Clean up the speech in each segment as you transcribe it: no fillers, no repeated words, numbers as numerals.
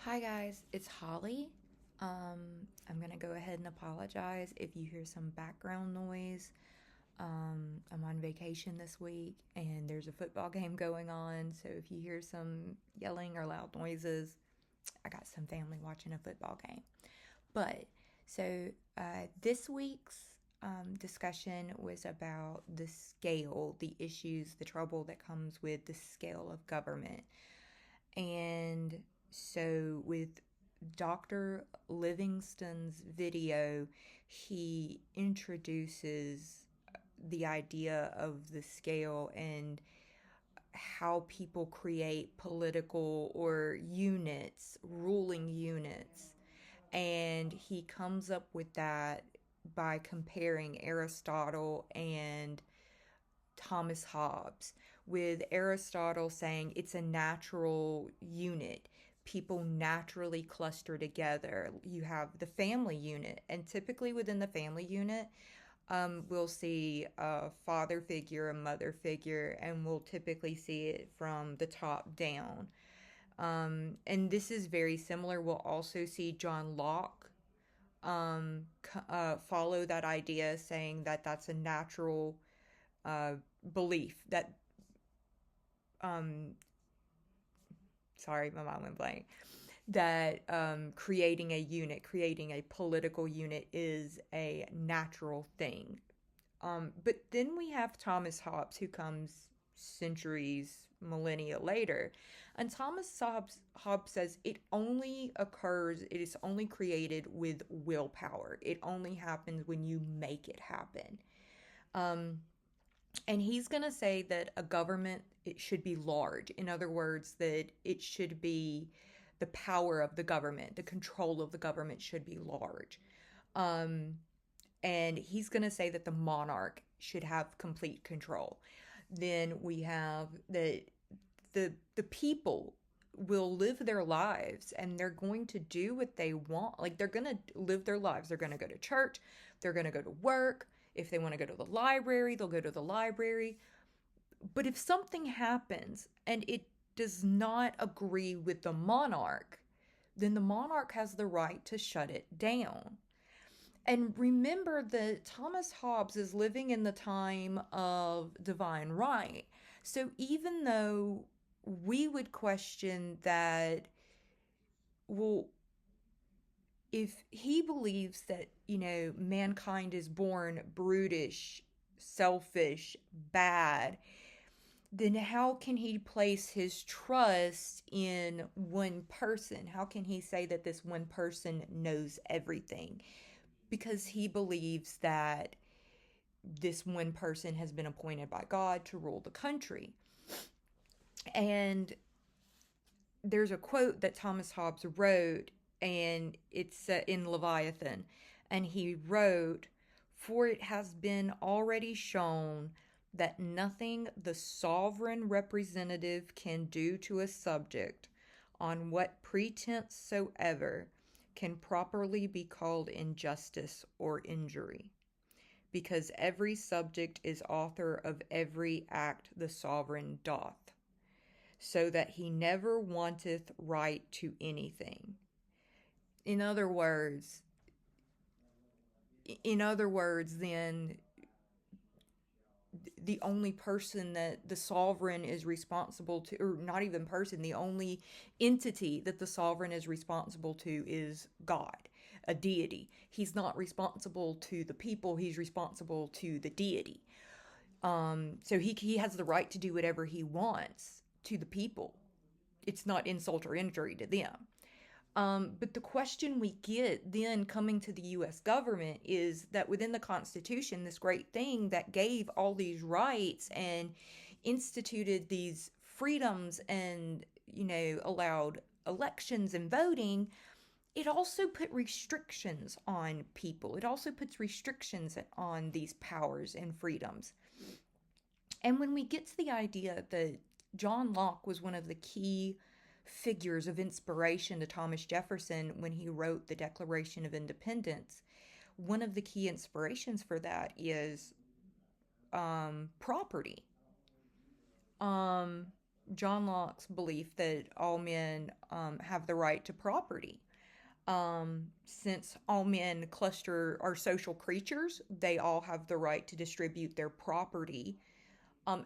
Hi guys, it's Holly. I'm gonna go ahead and apologize if you hear some background noise. I'm on vacation this week and there's a football game going on, so if you hear some yelling or loud noises, I got some family watching a football game. But this week's discussion was about the scale, the issues, the trouble that comes with the scale of government. And so, with Dr. Livingston's video, he introduces the idea of the scale and how people create political or units, ruling units. And he comes up with that by comparing Aristotle and Thomas Hobbes, with Aristotle saying it's a natural unit. People naturally cluster together. You have the family unit, and typically within the family unit, we'll see a father figure, a mother figure, and we'll typically see it from the top down. And this is very similar. We'll also see John Locke follow that idea, saying that that's a natural uh, belief that um, sorry, my mind went blank. That creating a unit, creating a political unit, is a natural thing. But then we have Thomas Hobbes, who comes centuries, millennia later. And Hobbes says it only occurs, it is only created with willpower. It only happens when you make it happen. Um, and he's going to say that a government, it should be large. In other words, that it should be the power of the government, the control of the government should be large. Um, and he's going to say that the monarch should have complete control. Then we have the people will live their lives and they're going to do what they want. Like, they're going to live their lives. They're going to go to church, they're going to go to work. If they want to go to the library, they'll go to the library. But if something happens and it does not agree with the monarch, then the monarch has the right to shut it down. And remember that Thomas Hobbes is living in the time of divine right. So even though we would question that, well, if he believes that, mankind is born brutish, selfish, bad, then how can he place his trust in one person? How can he say that this one person knows everything? Because he believes that this one person has been appointed by God to rule the country. And there's a quote that Thomas Hobbes wrote, and it's in Leviathan. And he wrote, "For it has been already shown that nothing the sovereign representative can do to a subject, on what pretense soever, can properly be called injustice or injury, because every subject is author of every act the sovereign doth, so that he never wanteth right to anything." In other words, then the only person that the sovereign is responsible to, or not even person, the only entity that the sovereign is responsible to is God, a deity. He's not responsible to the people, he's responsible to the deity. So he has the right to do whatever he wants to the people. It's not insult or injury to them. But the question we get then coming to the US government is that within the Constitution, this great thing that gave all these rights and instituted these freedoms and, allowed elections and voting, it also put restrictions on people. It also puts restrictions on these powers and freedoms. And when we get to the idea that John Locke was one of the key figures of inspiration to Thomas Jefferson when he wrote the Declaration of Independence, one of the key inspirations for that is property. Um, John Locke's belief that all men have the right to property. Since all men cluster are social creatures, they all have the right to distribute their property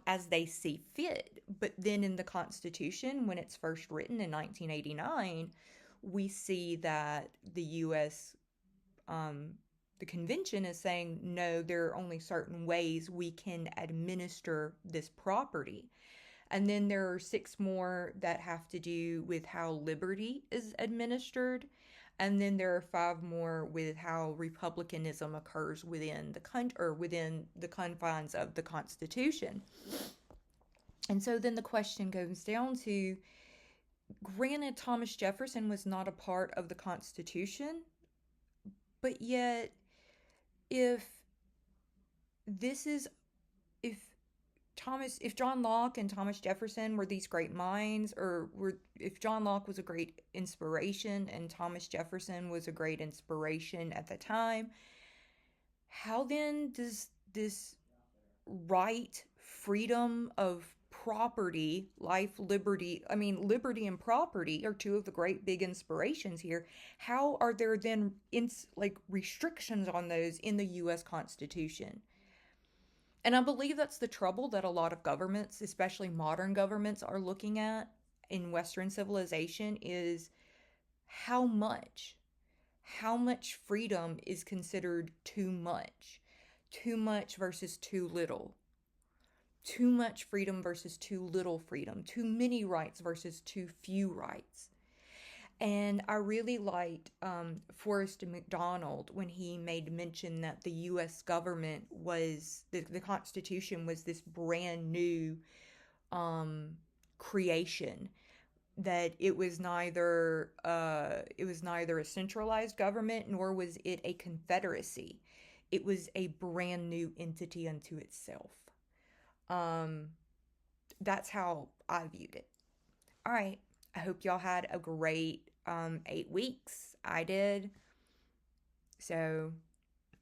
as they see fit. But then in the Constitution, when it's first written in 1989, we see that the U.S. The convention is saying no, there are only certain ways we can administer this property. And then there are six more that have to do with how liberty is administered. And then there are five more with how republicanism occurs within the country or within the confines of the Constitution. And so then the question goes down to, granted, Thomas Jefferson was not a part of the Constitution, but yet if this is if if John Locke and Thomas Jefferson were these great minds, or were if John Locke was a great inspiration and Thomas Jefferson was a great inspiration at the time, how then does this right, freedom of property, life, liberty, liberty and property are two of the great big inspirations here. How are there then restrictions on those in the US Constitution? And I believe that's the trouble that a lot of governments, especially modern governments, are looking at in Western civilization is how much freedom is considered too much versus too little, too much freedom versus too little freedom, too many rights versus too few rights. And I really liked Forrest McDonald when he made mention that the U.S. government was, the Constitution was this brand new creation, that it was neither a centralized government nor was it a confederacy. It was a brand new entity unto itself. That's how I viewed it. All right. I hope y'all had a great 8 weeks. I did. So